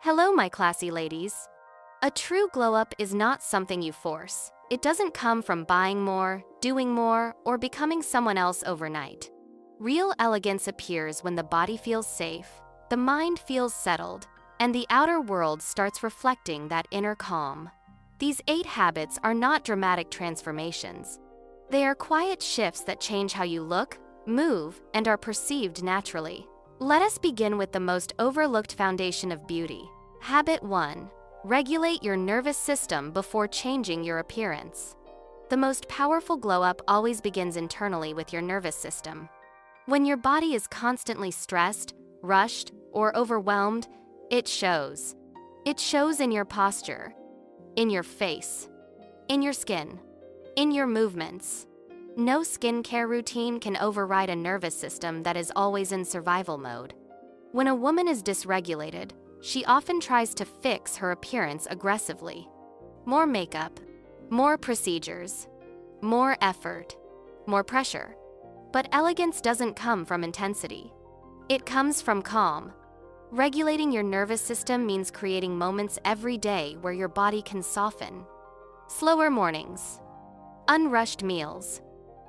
Hello, my classy ladies. A true glow-up is not something you force. It doesn't come from buying more, doing more, or becoming someone else overnight. Real elegance appears when the body feels safe, the mind feels settled, and the outer world starts reflecting that inner calm. These 8 habits are not dramatic transformations. They are quiet shifts that change how you look, move, and are perceived naturally. Let us begin with the most overlooked foundation of beauty. Habit 1. Regulate your nervous system before changing your appearance. The most powerful glow-up always begins internally with your nervous system. When your body is constantly stressed, rushed, or overwhelmed, it shows. It shows in your posture, in your face, in your skin, in your movements. No skincare routine can override a nervous system that is always in survival mode. When a woman is dysregulated, she often tries to fix her appearance aggressively. More makeup, more procedures, more effort, more pressure. But elegance doesn't come from intensity. It comes from calm. Regulating your nervous system means creating moments every day where your body can soften. Slower mornings, unrushed meals,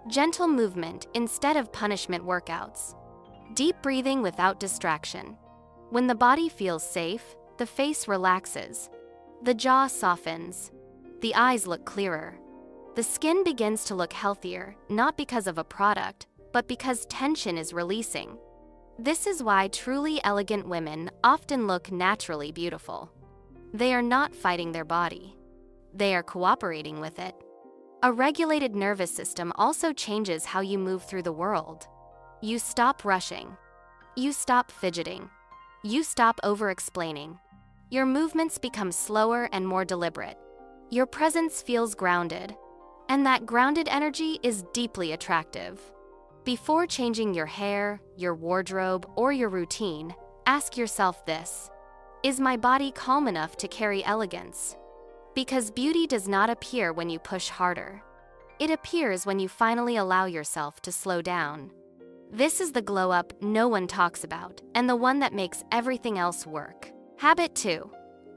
gentle movement instead of punishment workouts, deep breathing without distraction. When the body feels safe, the face relaxes, the jaw softens, the eyes look clearer. The skin begins to look healthier, not because of a product, but because tension is releasing. This is why truly elegant women often look naturally beautiful. They are not fighting their body. They are cooperating with it. A regulated nervous system also changes how you move through the world. You stop rushing. You stop fidgeting. You stop over-explaining. Your movements become slower and more deliberate. Your presence feels grounded, and that grounded energy is deeply attractive. Before changing your hair, your wardrobe, or your routine, ask yourself this: is my body calm enough to carry elegance? Because beauty does not appear when you push harder. It appears when you finally allow yourself to slow down. This is the glow-up no one talks about, and the one that makes everything else work. Habit 2.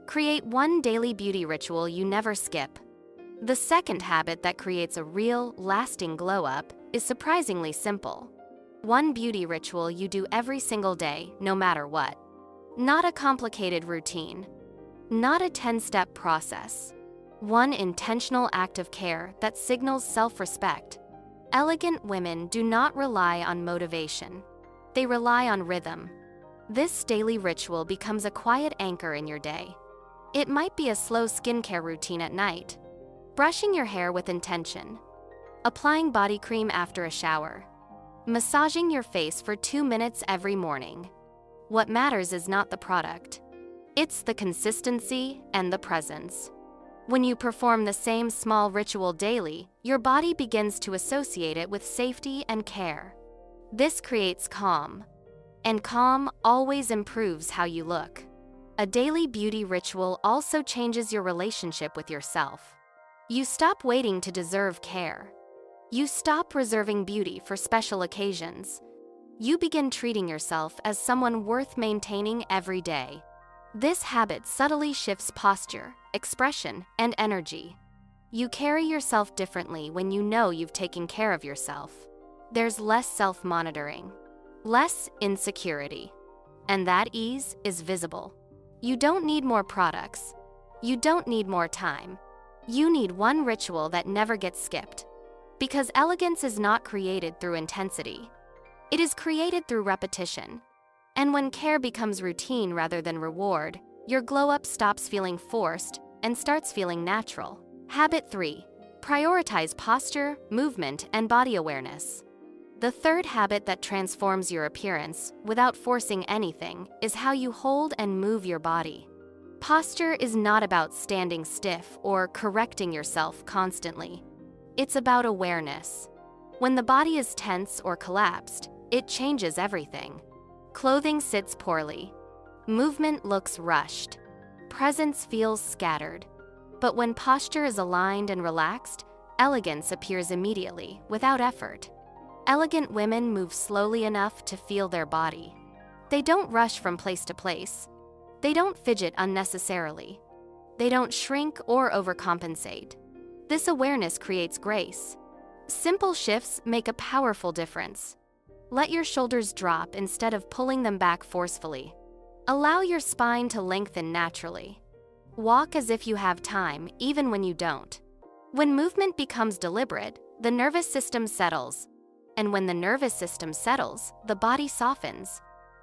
Create one daily beauty ritual you never skip. The second habit that creates a real, lasting glow-up is surprisingly simple. One beauty ritual you do every single day, no matter what. Not a complicated routine. Not a 10-step process. One intentional act of care that signals self-respect. Elegant women do not rely on motivation. They rely on rhythm. This daily ritual becomes a quiet anchor in your day. It might be a slow skincare routine at night, brushing your hair with intention, applying body cream after a shower, massaging your face for 2 minutes every morning. What matters is not the product. It's the consistency and the presence. When you perform the same small ritual daily, your body begins to associate it with safety and care. This creates calm, and calm always improves how you look. A daily beauty ritual also changes your relationship with yourself. You stop waiting to deserve care. You stop reserving beauty for special occasions. You begin treating yourself as someone worth maintaining every day. This habit subtly shifts posture, expression, and energy. You carry yourself differently when you know you've taken care of yourself. There's less self-monitoring, less insecurity, and that ease is visible. You don't need more products. You don't need more time. You need one ritual that never gets skipped. Because elegance is not created through intensity. It is created through repetition. And when care becomes routine rather than reward, your glow-up stops feeling forced and starts feeling natural. Habit 3. Prioritize posture, movement, and body awareness. The third habit that transforms your appearance, without forcing anything, is how you hold and move your body. Posture is not about standing stiff or correcting yourself constantly. It's about awareness. When the body is tense or collapsed, it changes everything. Clothing sits poorly. Movement looks rushed. Presence feels scattered. But when posture is aligned and relaxed, elegance appears immediately, without effort. Elegant women move slowly enough to feel their body. They don't rush from place to place. They don't fidget unnecessarily. They don't shrink or overcompensate. This awareness creates grace. Simple shifts make a powerful difference. Let your shoulders drop instead of pulling them back forcefully. Allow your spine to lengthen naturally. Walk as if you have time, even when you don't. When movement becomes deliberate, the nervous system settles. And when the nervous system settles, the body softens.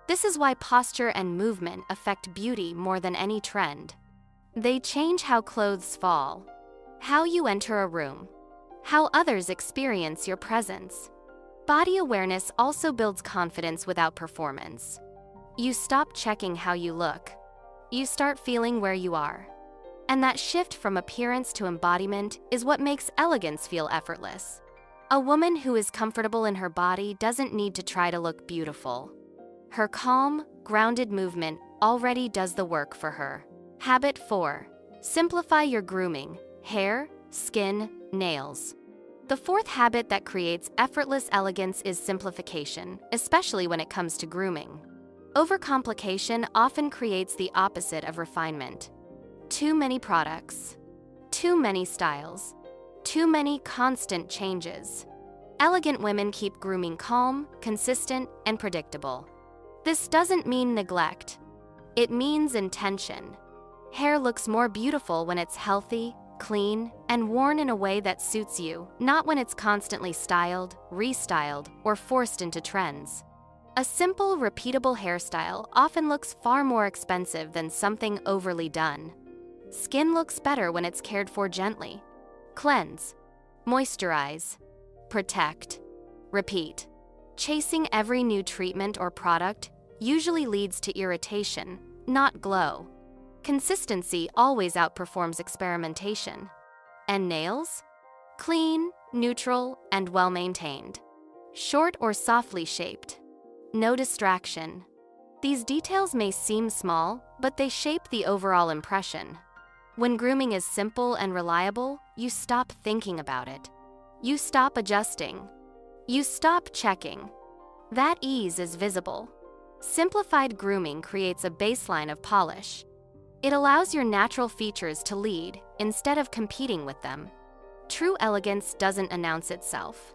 This is why posture and movement affect beauty more than any trend. They change how clothes fall, how you enter a room, how others experience your presence. Body awareness also builds confidence without performance. You stop checking how you look. You start feeling where you are. And that shift from appearance to embodiment is what makes elegance feel effortless. A woman who is comfortable in her body doesn't need to try to look beautiful. Her calm, grounded movement already does the work for her. Habit 4. Simplify your grooming: hair, skin, nails. The fourth habit that creates effortless elegance is simplification, especially when it comes to grooming. Overcomplication often creates the opposite of refinement. Too many products, too many styles, too many constant changes. Elegant women keep grooming calm, consistent, and predictable. This doesn't mean neglect. It means intention. Hair looks more beautiful when it's healthy, clean, and worn in a way that suits you, not when it's constantly styled, restyled, or forced into trends. A simple, repeatable hairstyle often looks far more expensive than something overly done. Skin looks better when it's cared for gently. Cleanse, moisturize, protect, repeat. Chasing every new treatment or product usually leads to irritation, not glow. Consistency always outperforms experimentation. And nails? Clean, neutral, and well-maintained. Short or softly shaped. No distraction. These details may seem small, but they shape the overall impression. When grooming is simple and reliable, you stop thinking about it. You stop adjusting. You stop checking. That ease is visible. Simplified grooming creates a baseline of polish. It allows your natural features to lead instead of competing with them. True elegance doesn't announce itself.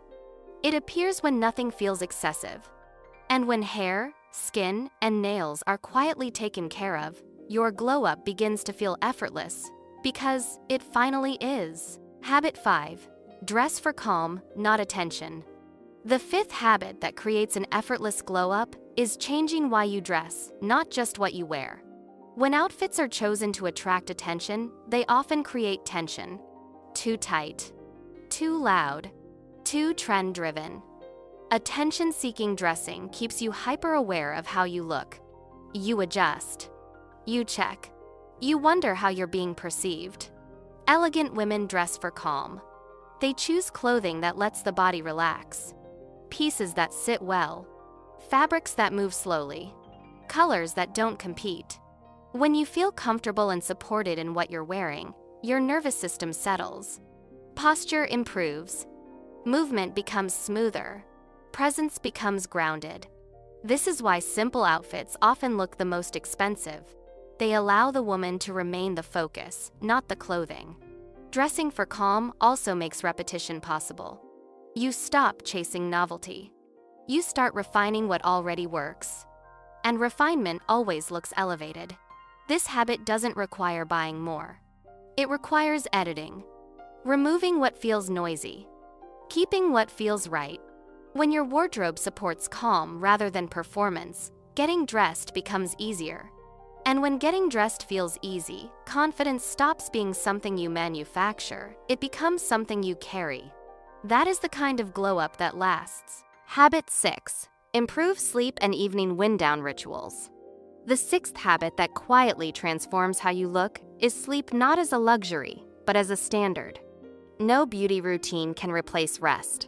It appears when nothing feels excessive. And when hair, skin, and nails are quietly taken care of, your glow-up begins to feel effortless, because it finally is. Habit 5. Dress for calm, not attention. The fifth habit that creates an effortless glow-up is changing why you dress, not just what you wear. When outfits are chosen to attract attention, they often create tension. Too tight, too loud, too trend-driven. Attention-seeking dressing keeps you hyper-aware of how you look. You adjust. You check. You wonder how you're being perceived. Elegant women dress for calm. They choose clothing that lets the body relax. Pieces that sit well. Fabrics that move slowly. Colors that don't compete. When you feel comfortable and supported in what you're wearing, your nervous system settles. Posture improves. Movement becomes smoother. Presence becomes grounded. This is why simple outfits often look the most expensive. They allow the woman to remain the focus, not the clothing. Dressing for calm also makes repetition possible. You stop chasing novelty. You start refining what already works. And refinement always looks elevated. This habit doesn't require buying more. It requires editing. Removing what feels noisy. Keeping what feels right. When your wardrobe supports calm rather than performance, getting dressed becomes easier. And when getting dressed feels easy, confidence stops being something you manufacture. It becomes something you carry. That is the kind of glow-up that lasts. Habit 6. Improve sleep and evening wind-down rituals. The sixth habit that quietly transforms how you look is sleep not as a luxury, but as a standard. No beauty routine can replace rest.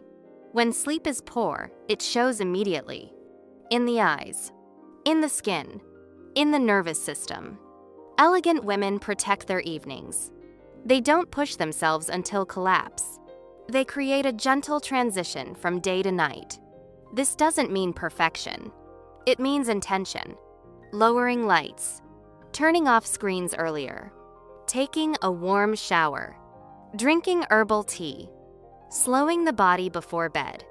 When sleep is poor, it shows immediately. In the eyes, in the skin, in the nervous system. Elegant women protect their evenings. They don't push themselves until collapse. They create a gentle transition from day to night. This doesn't mean perfection. It means intention. Lowering lights, turning off screens earlier, taking a warm shower, drinking herbal tea, slowing the body before bed.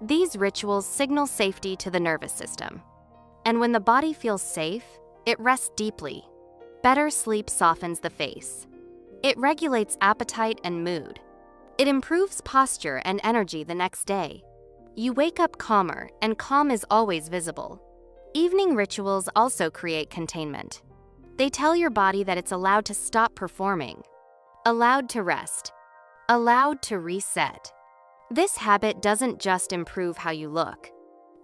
These rituals signal safety to the nervous system. And when the body feels safe, it rests deeply. Better sleep softens the face. It regulates appetite and mood. It improves posture and energy the next day. You wake up calmer, and calm is always visible. Evening rituals also create containment. They tell your body that it's allowed to stop performing, allowed to rest, allowed to reset. This habit doesn't just improve how you look.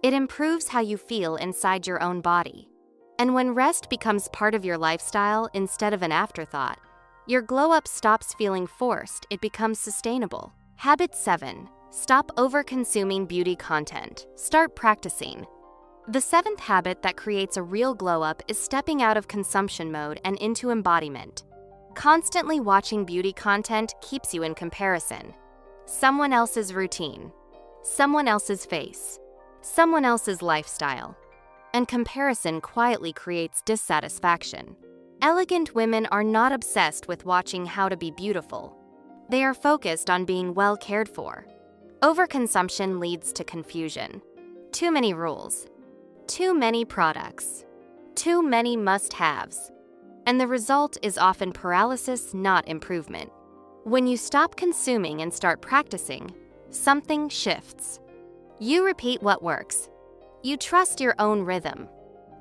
It improves how you feel inside your own body. And when rest becomes part of your lifestyle instead of an afterthought, your glow-up stops feeling forced, it becomes sustainable. Habit 7. Stop over-consuming beauty content. Start practicing. The 7th habit that creates a real glow-up is stepping out of consumption mode and into embodiment. Constantly watching beauty content keeps you in comparison. Someone else's routine, someone else's face, someone else's lifestyle. And comparison quietly creates dissatisfaction. Elegant women are not obsessed with watching how to be beautiful. They are focused on being well cared for. Overconsumption leads to confusion. Too many rules, too many products, too many must-haves. And the result is often paralysis, not improvement. When you stop consuming and start practicing, something shifts. You repeat what works. You trust your own rhythm.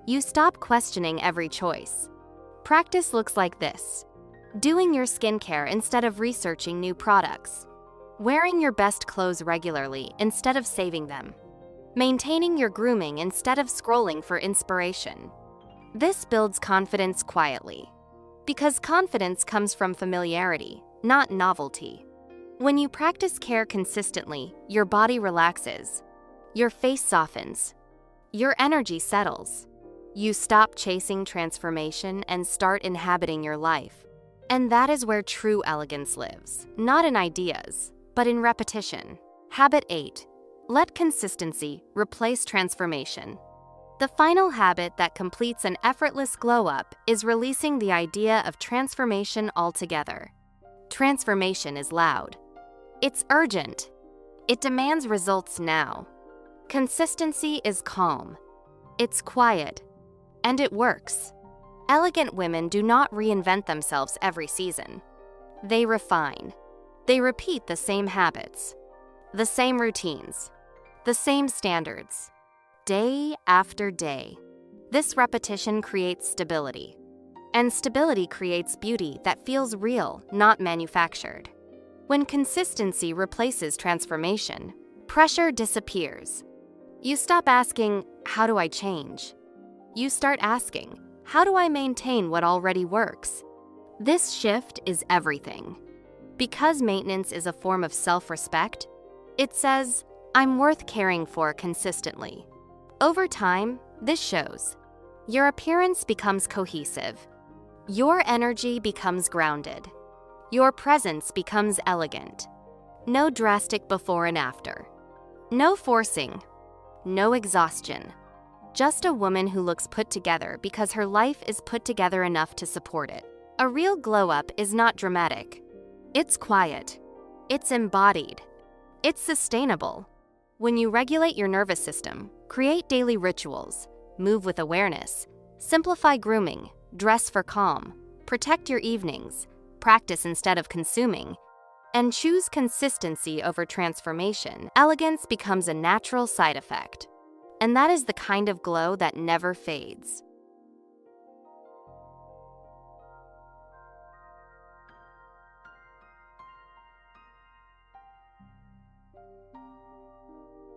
You stop questioning every choice. Practice looks like this: doing your skincare instead of researching new products, wearing your best clothes regularly instead of saving them, maintaining your grooming instead of scrolling for inspiration. This builds confidence quietly, because confidence comes from familiarity, not novelty. When you practice care consistently, your body relaxes, your face softens, your energy settles. You stop chasing transformation and start inhabiting your life. And that is where true elegance lives, not in ideas, but in repetition. Habit 8. Let consistency replace transformation. The final habit that completes an effortless glow-up is releasing the idea of transformation altogether. Transformation is loud. It's urgent. It demands results now. Consistency is calm. It's quiet. And it works. Elegant women do not reinvent themselves every season. They refine. They repeat the same habits, the same routines, the same standards, day after day. This repetition creates stability. And stability creates beauty that feels real, not manufactured. When consistency replaces transformation, pressure disappears. You stop asking, "How do I change?" You start asking, "How do I maintain what already works?" This shift is everything. Because maintenance is a form of self-respect, it says, "I'm worth caring for consistently." Over time, this shows. Your appearance becomes cohesive. Your energy becomes grounded. Your presence becomes elegant. No drastic before and after. No forcing. No exhaustion. Just a woman who looks put together because her life is put together enough to support it. A real glow-up is not dramatic. It's quiet. It's embodied. It's sustainable. When you regulate your nervous system, create daily rituals, move with awareness, simplify grooming, dress for calm, protect your evenings, practice instead of consuming, and choose consistency over transformation, elegance becomes a natural side effect. And that is the kind of glow that never fades.